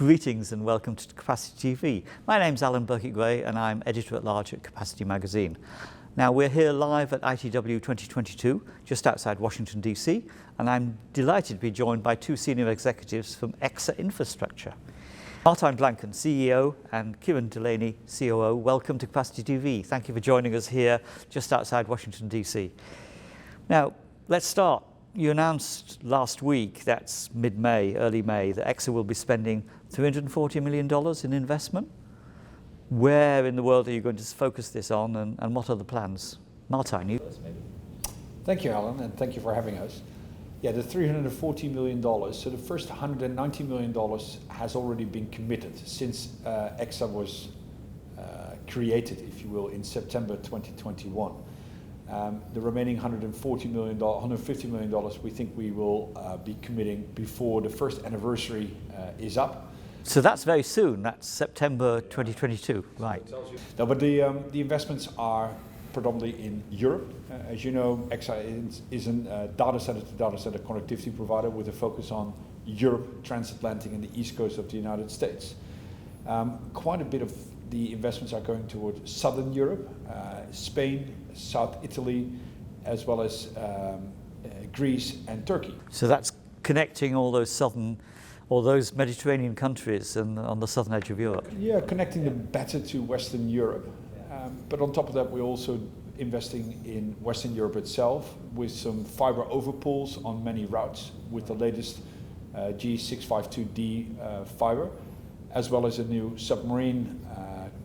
Greetings and welcome to Capacity TV. My name's Burkitt-Gray and I'm editor-at-large at Capacity Magazine. Now we're here live at ITW 2022, just outside Washington DC, and I'm delighted to be joined by two senior executives from Exa Infrastructure. Martijn Blanken, CEO, and Ciaran Delaney, COO. Welcome to Capacity TV. Thank you for joining us here just outside Washington DC. Now let's start. You announced last week, that's mid-May, early May, that Exa will be spending $340 million in investment. Where in the world are you going to focus this on, and what are the plans? Martijn, you first, maybe. Thank you, Alan, and thank you for having us. Yeah, the $340 million, so the first $190 million has already been committed since Exa was created, if you will, in September 2021. The remaining $150 million we think we will be committing before the first anniversary is up. So that's very soon, that's September 2022, right. No, but the investments are predominantly in Europe. As you know, Exa is a data center to data center connectivity provider with a focus on Europe, transatlantic and the east coast of the United States. Quite a bit of the investments are going towards southern Europe, Spain, South Italy, as well as Greece and Turkey. So that's connecting all those Mediterranean countries and on the southern edge of Europe. Yeah, connecting them better to Western Europe. But on top of that, we're also investing in Western Europe itself with some fiber overpulls on many routes with the latest G652D fiber, as well as a new submarine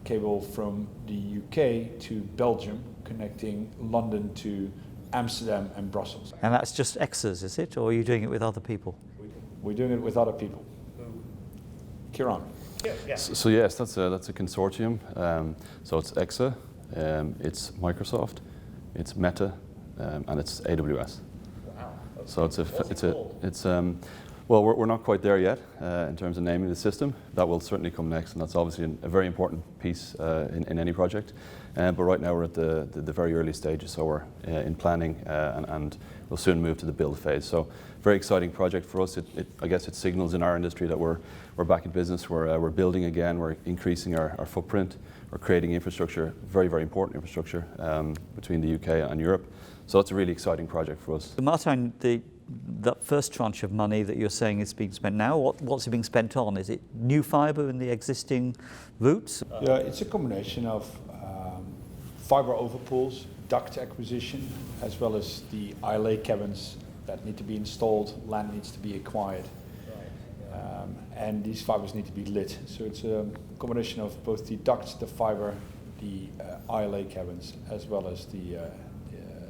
cable from the UK to Belgium, connecting London to Amsterdam and Brussels. And that's just Exa's, is it? Or are you doing it with other people? We're doing it with other people. Ciaran. Yeah. So yes, that's a consortium. So it's Exa, it's Microsoft, it's Meta, and it's AWS. Wow. So well, we're not quite there yet in terms of naming the system. That will certainly come next, and that's obviously a very important piece in any project. But right now we're at the very early stages, so we're in planning and we'll soon move to the build phase. So very exciting project for us. I guess it signals in our industry that we're back in business. We're building again. We're increasing our footprint. We're creating infrastructure, very, very important infrastructure between the UK and Europe. So it's a really exciting project for us. Martijn, that first tranche of money that you're saying is being spent now, what's it being spent on? Is it new fibre in the existing routes? Yeah, it's a combination of fibre overpulls, duct acquisition, as well as the ILA cabins that need to be installed, land needs to be acquired. And these fibres need to be lit. So it's a combination of both the ducts, the fibre, the ILA cabins, as well as the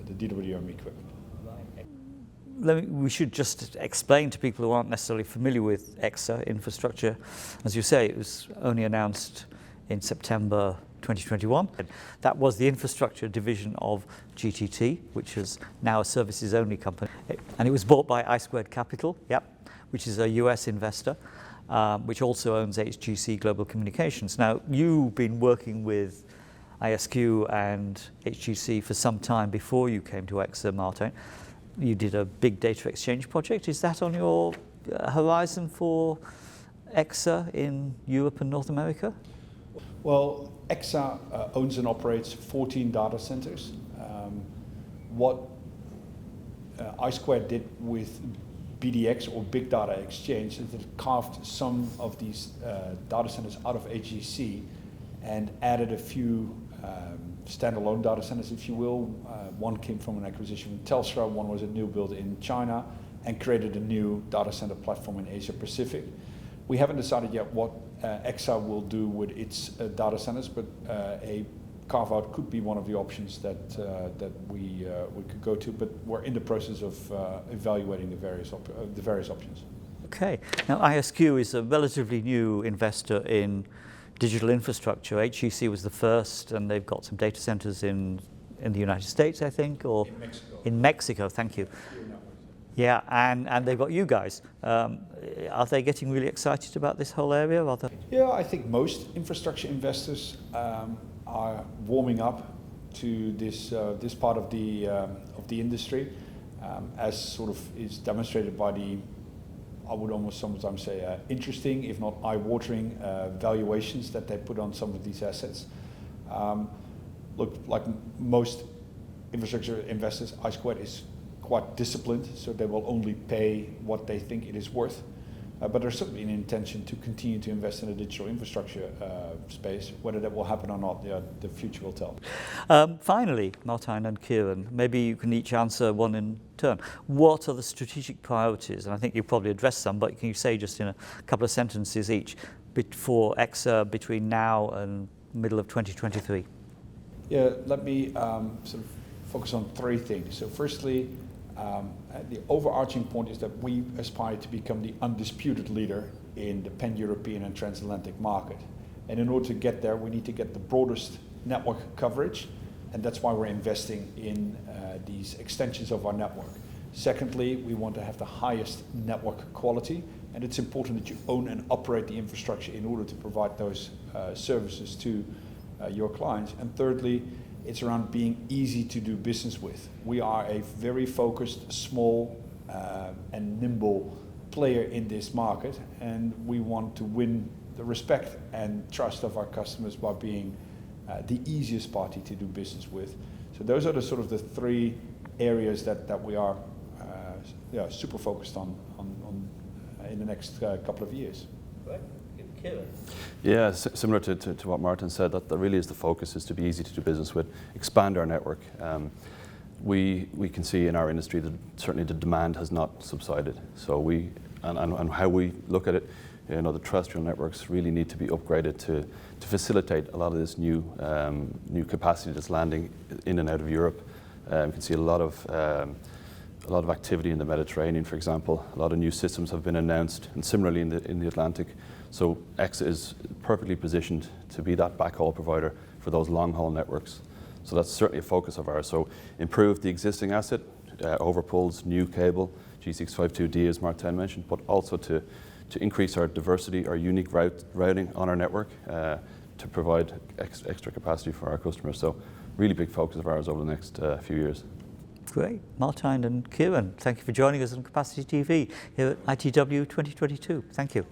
DWDM equipment. We should just explain to people who aren't necessarily familiar with Exa Infrastructure. As you say, it was only announced in September 2021. That was the infrastructure division of GTT, which is now a services-only company. And it was bought by I Squared Capital, which is a US investor, which also owns HGC Global Communications. Now, you've been working with ISQ and HGC for some time before you came to Exa, Martijn. You did a big data exchange project. Is that on your horizon for Exa in Europe and North America? Well, Exa owns and operates 14 data centers. What I Squared did with BDX, or Big Data Exchange, is it carved some of these data centers out of HGC and added a few standalone data centers, if you will. One came from an acquisition from Telstra, one was a new build in China, and created a new data center platform in Asia Pacific. We haven't decided yet what Exa will do with its data centers, but a carve-out could be one of the options that we could go to, but we're in the process of evaluating the various options. Okay. Now, ISQ is a relatively new investor in digital infrastructure. HGC was the first, and they've got some data centers in the United States, I think, or in Mexico. In Mexico, thank you. Yeah, and they've got you guys. Are they getting really excited about this whole area? Yeah, I think most infrastructure investors are warming up to this part of the industry, as sort of is demonstrated by the I would almost sometimes say, interesting, if not eye-watering, valuations that they put on some of these assets. Look, like most infrastructure investors, I2 is quite disciplined, so they will only pay what they think it is worth. But there's certainly an intention to continue to invest in the digital infrastructure space. Whether that will happen or not, the future will tell. Finally, Martijn and Ciaran, maybe you can each answer one in turn. What are the strategic priorities? And I think you probably addressed some, but can you say just in a couple of sentences each for Exa between now and middle of 2023? Yeah, let me sort of focus on three things. So firstly, the overarching point is that we aspire to become the undisputed leader in the pan-European and transatlantic market. And in order to get there, we need to get the broadest network coverage, and that's why we're investing in these extensions of our network. Secondly, we want to have the highest network quality, and it's important that you own and operate the infrastructure in order to provide those services to your clients. And thirdly, it's around being easy to do business with. We are a very focused, small and nimble player in this market, and we want to win the respect and trust of our customers by being the easiest party to do business with. So those are the sort of the three areas that we are super focused on in the next couple of years. Right. Ciaran. Yeah, similar to what Martijn said, that really is the focus, is to be easy to do business with, expand our network. We can see in our industry that certainly the demand has not subsided. So and how we look at it, you know, the terrestrial networks really need to be upgraded to facilitate a lot of this new capacity that's landing in and out of Europe. You can see a lot of activity in the Mediterranean, for example. A lot of new systems have been announced, and similarly in the Atlantic. So Exa is perfectly positioned to be that backhaul provider for those long-haul networks. So that's certainly a focus of ours. So improve the existing asset, overpulls, new cable, G652D as Martijn mentioned, but also to increase our diversity, our unique routing on our network to provide extra capacity for our customers. So really big focus of ours over the next few years. Great. Martijn and Ciaran, thank you for joining us on Capacity TV here at ITW 2022. Thank you.